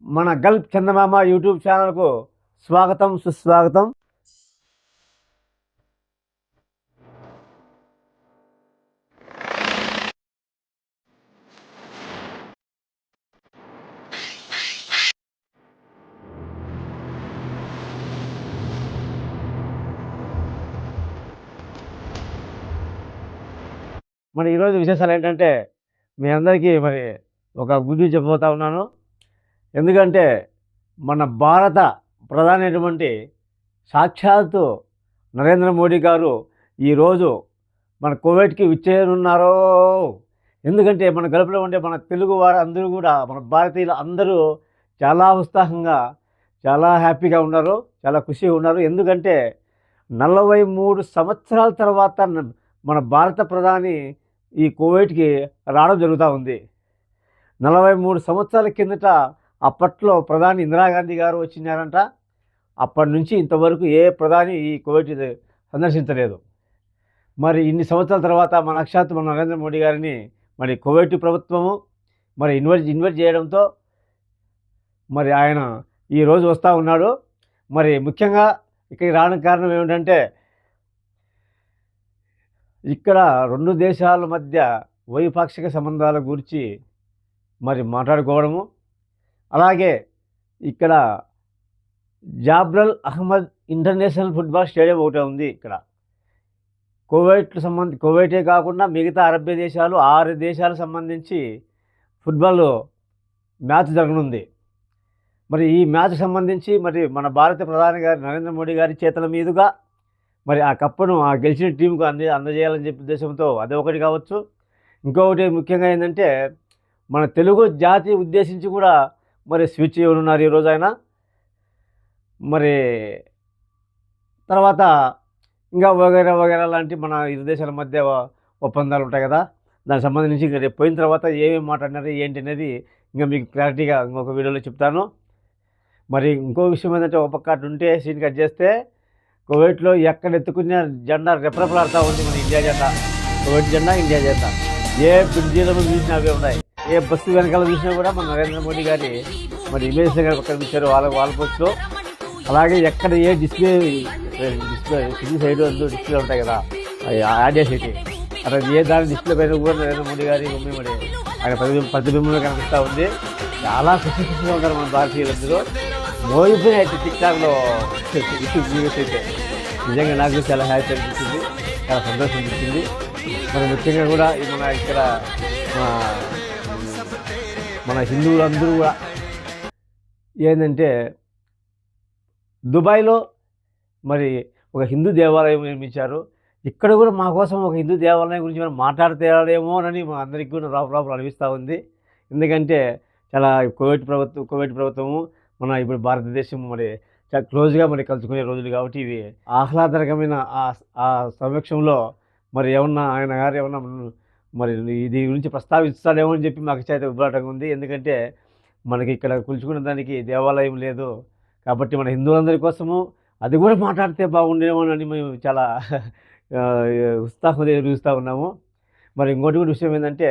మన గల్ఫ్ చందమామ యూట్యూబ్ ఛానల్కు స్వాగతం సుస్వాగతం. మరి ఈరోజు విశేషాలు ఏంటంటే మీ అందరికీ మరి ఒక గురించి చెప్పబోతా ఉన్నాను. ఎందుకంటే మన భారత ప్రధాని అయినటువంటి సాక్షాత్తు నరేంద్ర మోడీ గారు ఈరోజు మన కువైట్కి విచ్చేయనున్నారో. ఎందుకంటే మన గల్ఫ్లో ఉండే మన తెలుగు వారు అందరూ కూడా మన భారతీయులు అందరూ చాలా ఉత్సాహంగా చాలా హ్యాపీగా ఉన్నారు, చాలా ఖుషిగా ఉన్నారు. ఎందుకంటే 43 సంవత్సరాల తర్వాత మన భారత ప్రధాని ఈ కువైట్కి రావడం జరుగుతూ ఉంది. 43 సంవత్సరాల కిందట అప్పట్లో ప్రధాని ఇందిరాగాంధీ గారు వచ్చినారంట. అప్పటి నుంచి ఇంతవరకు ఏ ప్రధాని ఈ కువైట్ సందర్శించలేదు. మరి ఇన్ని సంవత్సరాల తర్వాత మన సాక్షాత్తు మన నరేంద్ర మోడీ గారిని మరి కువైట్ ప్రభుత్వము మరి ఇన్వైట్ చేయడంతో మరి ఆయన ఈరోజు వస్తూ ఉన్నాడు. మరి ముఖ్యంగా ఇక్కడికి రావడానికి కారణం ఏమిటంటే ఇక్కడ రెండు దేశాల మధ్య ద్వైపాక్షిక సంబంధాల గురించి మరి మాట్లాడుకోవడము, అలాగే ఇక్కడ జాబ్రల్ అహ్మద్ ఇంటర్నేషనల్ ఫుట్బాల్ స్టేడియం ఒకటే ఉంది. ఇక్కడ కువైటే కాకుండా మిగతా అరబ్బీ దేశాలు 6 దేశాలకు సంబంధించి ఫుట్బాల్ మ్యాచ్ జరగనుంది. మరి ఈ మ్యాచ్ సంబంధించి మరి మన భారత ప్రధాని గారు నరేంద్ర మోడీ గారి చేతుల మీదుగా మరి ఆ కప్పును ఆ గెలిచిన టీంకు అందజేయాలని చెప్పే ఉద్దేశంతో అది ఒకటి కావచ్చు. ఇంకొకటి ముఖ్యంగా ఏంటంటే మన తెలుగు జాతి ఉద్దేశించి కూడా మరి స్విచ్ ఇవ్వనున్నారు ఈరోజు ఆయన. మరి తర్వాత ఇంకా వగైరా లాంటి మన ఇరు దేశాల మధ్య ఒప్పందాలు ఉంటాయి కదా, దానికి సంబంధించి ఇంకా రేపు పోయిన తర్వాత ఏమేమి మాట్లాడినారు ఏంటి అనేది ఇంకా మీకు క్లారిటీగా ఇంకొక వీడియోలో చెప్తాను. మరి ఇంకో విషయం ఏంటంటే ఒక పక్క ఉంటే సీన్ కట్ చేస్తే కువైట్లో ఎక్కడ ఎత్తుకున్న జెండా రెపరెపలాడుతూ ఉంది మన ఇండియా జెండా. కువైట్ జెండా, ఇండియా జెండా. ఏ బ్రిడ్జీల మీద చూసినా అవే ఉన్నాయి. ఏ బస్సు వెనకాల చూసినా కూడా మన నరేంద్ర మోడీ గారి మరి ఇమేజ్ దగ్గర పక్కన ఇచ్చారు వాళ్ళ పోస్టులో. అలాగే ఎక్కడ ఏ డిస్ప్లే సిటీ సైడ్ డిస్ప్లే ఉంటాయి కదా, ఆడియో సిటీ, అక్కడ ఏ దాని డిస్ప్లే పైన కూడా నరేంద్ర మోడీ గారి మమ్మీ మరి ఆయన ప్రతిబింబంలో కనిపిస్తూ ఉంది. చాలా ఖుషిగా ఉంటారు మన భారతీయులందరూ. మోయిపోయిన అయితే టిక్టాక్లో వ్యూస్ అయితే నిజంగా నాకు చాలా హ్యాపీ అనిపించింది, చాలా సంతోషం అనిపించింది. మరి ముఖ్యంగా కూడా మన ఇక్కడ మన హిందువులందరూ కూడా ఏంటంటే దుబాయ్లో మరి ఒక హిందూ దేవాలయం నిర్మించారు. ఇక్కడ కూడా మా కోసం ఒక హిందూ దేవాలయం గురించి మనం మాట్లాడతాడేమో అని మా అందరికీ కూడా రాపు అనిపిస్తూ ఉంది. ఎందుకంటే చాలా కువైట్ ప్రభుత్వము మన ఇప్పుడు భారతదేశం మరి చాలా క్లోజ్గా మరి కలుసుకునే రోజులు కాబట్టి ఇవి ఆహ్లాదకరమైన ఆ సమక్షంలో మరి ఏమన్నా ఆయన గారు ఏమన్నా మరి దీని గురించి ప్రస్తావిస్తాడేమో అని చెప్పి మాకు అయితే ఉబ్బరాటంగా ఉంది. ఎందుకంటే మనకి ఇక్కడ కొలుచుకునే దానికి దేవాలయం లేదు కాబట్టి మన హిందువులందరి కోసము అది కూడా మాట్లాడితే బాగుండేమో అని మేము చాలా ఉత్సాహం చూస్తూ ఉన్నాము. మరి ఇంకోటి కూడా విషయం ఏంటంటే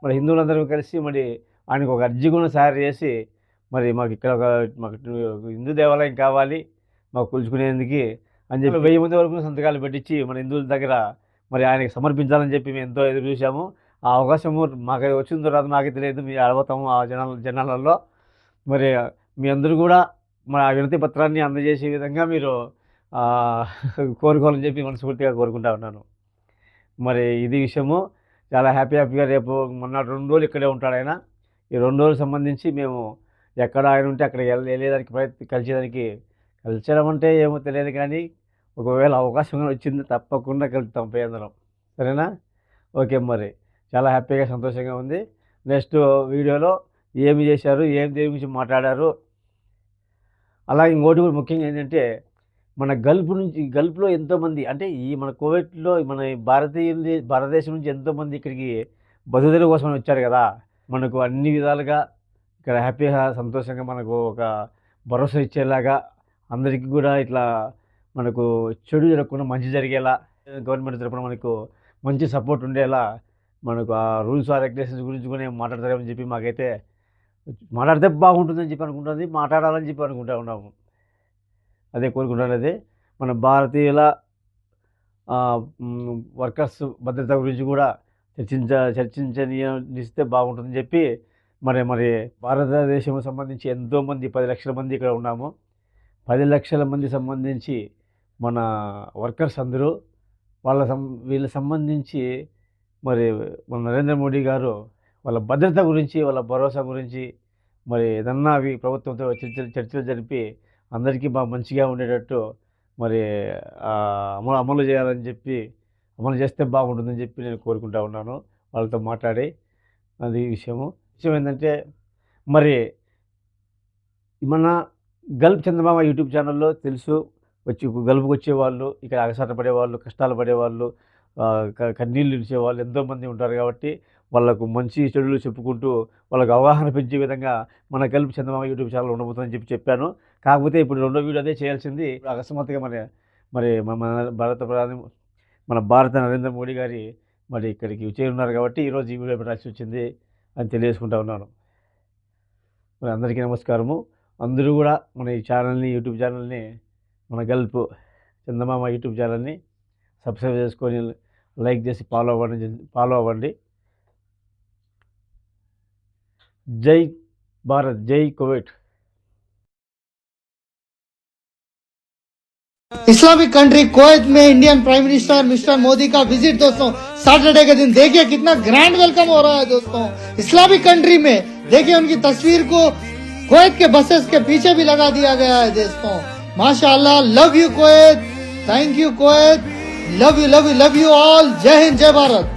మన హిందువులందరూ కలిసి మరి ఆయనకు ఒక అర్జీ కూడా తయారు చేసి మరి మాకు ఇక్కడ మాకు హిందూ దేవాలయం కావాలి మాకు కొలుచుకునేందుకు అని చెప్పి 1000 మంది వరకు సంతకాలు పెట్టించి మన హిందువుల దగ్గర మరి ఆయనకి సమర్పించాలని చెప్పి మేము ఎంతో ఎదురు చూసాము. ఆ అవకాశము మాకు వచ్చిన తర్వాత మాకు తెలియదు, మీరు అడగతాము ఆ జనాలలో. మరి మీ అందరూ కూడా మన వినతి పత్రాన్ని అందజేసే విధంగా మీరు కోరుకోవాలని చెప్పి మనస్ఫూర్తిగా కోరుకుంటా ఉన్నాను. మరి ఇది విషయము చాలా హ్యాపీగా రేపు మొన్న 2 రోజులు ఇక్కడే ఉంటాడు ఆయన. ఈ 2 రోజులకు సంబంధించి మేము ఎక్కడ ఆయన ఉంటే అక్కడికి వెళ్ళేదానికి కలిసడం అంటే ఏమో తెలియదు, కానీ ఒకవేళ అవకాశం వచ్చింది తప్పకుండా కలుపుతాం పై అందరం. సరేనా? ఓకే. మరి చాలా హ్యాపీగా సంతోషంగా ఉంది. నెక్స్ట్ వీడియోలో ఏమి చేశారు, దేని గురించి మాట్లాడారు, అలాగే ఇంకోటి కూడా ముఖ్యంగా ఏంటంటే మన గల్ఫ్లో ఎంతోమంది అంటే ఈ మన కువైట్లో మన భారతదేశం నుంచి ఎంతోమంది ఇక్కడికి బతుకుదెరువు కోసం వచ్చారు కదా. మనకు అన్ని విధాలుగా ఇక్కడ హ్యాపీగా సంతోషంగా మనకు ఒక భరోసా ఇచ్చేలాగా అందరికీ కూడా ఇట్లా మనకు చెడు జరగకుండా మంచి జరిగేలా గవర్నమెంట్ తరపున మనకు మంచి సపోర్ట్ ఉండేలా మనకు ఆ రూల్స్ రెగ్యులేషన్స్ గురించి కూడా మాట్లాడతారేమని చెప్పి మాకైతే మాట్లాడితే బాగుంటుందని చెప్పి అనుకుంటుంది, మాట్లాడాలని చెప్పి అనుకుంటా ఉన్నాము. అదే కోరుకుంటున్నది. మన భారతీయుల వర్కర్స్ భద్రత గురించి కూడా చర్చించనిస్తే బాగుంటుందని చెప్పి మరి మరి భారతదేశం సంబంధించి ఎంతోమంది 10 లక్షల మంది ఇక్కడ ఉన్నాము. 10 లక్షల మంది సంబంధించి మన వర్కర్స్ అందరూ వీళ్ళ సంబంధించి మరి మన నరేంద్ర మోడీ గారు వాళ్ళ భద్రత గురించి, వాళ్ళ భరోసా గురించి మరి ఏదన్నా అవి ప్రభుత్వంతో చర్చలు జరిపి అందరికీ మంచిగా ఉండేటట్టు మరి అమలు చేయాలని చెప్పి, అమలు చేస్తే బాగుంటుందని చెప్పి నేను కోరుకుంటా ఉన్నాను వాళ్ళతో మాట్లాడి. అది విషయం ఏంటంటే మరి మన గల్ఫ్ చందమామ యూట్యూబ్ ఛానల్లో తెలుసు, గల్ఫ్కి వచ్చేవాళ్ళు, ఇక్కడ అగసాట పడేవాళ్ళు, కష్టాలు పడేవాళ్ళు, కన్నీళ్ళు ఇచ్చేవాళ్ళు ఎంతోమంది ఉంటారు. కాబట్టి వాళ్ళకు మంచి చెడులు చెప్పుకుంటూ వాళ్ళకు అవగాహన పెంచే విధంగా మన గల్ఫ్ చందమామ యూట్యూబ్ ఛానల్ ఉండబోతుందని చెప్పాను. కాకపోతే ఇప్పుడు రెండో వీడియో అదే చేయాల్సింది. అకస్మాత్తుగా మరి మన భారత నరేంద్ర మోడీ గారి మరి ఇక్కడికి చేరున్నారు కాబట్టి ఈరోజు ఈ వీడియో పెట్టాల్సి వచ్చింది అని తెలియజేసుకుంటా ఉన్నాను. మరి అందరికీ నమస్కారము. అందరూ కూడా మన ఈ ఛానల్ని, యూట్యూబ్ ఛానల్ని, మన గల్ఫ్ చందమామ యూట్యూబ్ ఛానల్ని సబ్స్క్రైబ్ చేసుకొని లైక్ చేసి ఫాలో అవ్వండి. జై భారత్, జై కువైట్. इस्लामिक कंट्री कुवैत में Indian prime minister mister Modi का विजिट दोस्तों सैटरडे के दिन देखिए कितना ग्रैंड वेलकम हो रहा है दोस्तों इस्लामिक कंट्री में। देखिए उनकी तस्वीर को कुवैत के बसेस के पीछे भी लगा दिया गया है दोस्तों। माशाअल्लाह, love you Kuwait, thank you Kuwait, love you all. जय हिंद, जय भारत।